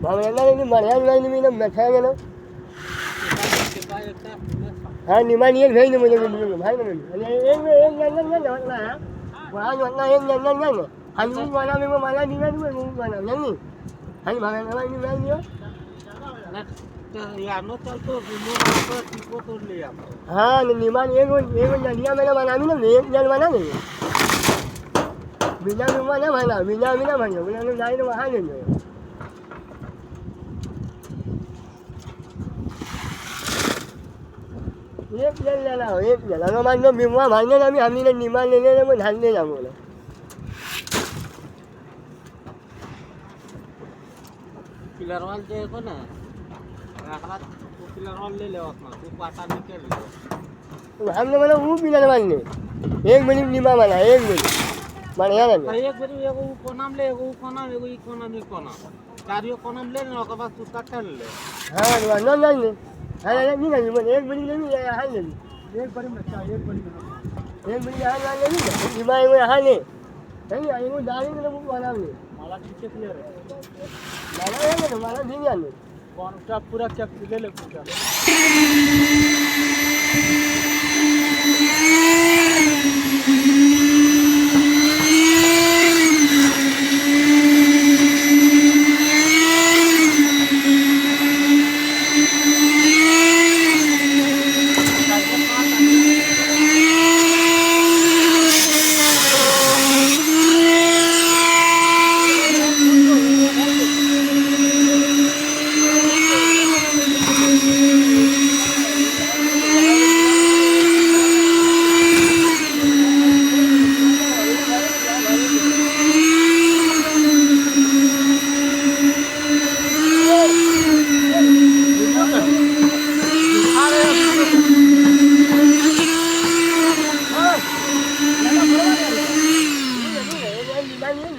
भावना नहीं मरिया नहीं नहीं ना मैं खाएंगे ना हाँ निमानी एक नहीं मुझे भाई ना एक ना वहाँ ना एक हम भी वाला में वो वाला नहीं है वो वाला नहीं हम भावना वाला नहीं है यानो चलतो रिमोट पर टिको तोड़ लिया हाँ निमान एक जलिया मैंने बना भी ना एक जल बना नहीं बिना भी बना बना बिना बिना बना बिना तो जाए तो वहाँ नहीं गए एक जल लेना हो एक जल अगर मान लो बीमा भागने ना भी हमने निमान लेने ना वो ध्यान दे जाऊँ बोले पिलर वाल जे को ना राखला तो पिलर वाल ले ले अपना तू पाटा निकल ले हमने मतलब वो भी ना मानने एक मिनट निमा माना एक मिनट माने यार ना एक बार एगो को नाम ले एगो को नाम एगो ई को नाम ई को नाम चारियो को नाम ले ना ओकर बाद तू काटल ले हाँ ना ना नहीं हाँ नहीं नहीं नहीं एक मिनट नहीं हाँ नहीं एक बारी में चाहिए एक बारी में एक मिनट हाँ नहीं निमा वो हाँ नहीं नहीं आई वो दाढ़ी में वो वाला नहीं माला ठीक क्लियर है माला है ना माला नहीं जाने कौन सा पूरा चेक ले ले पूरा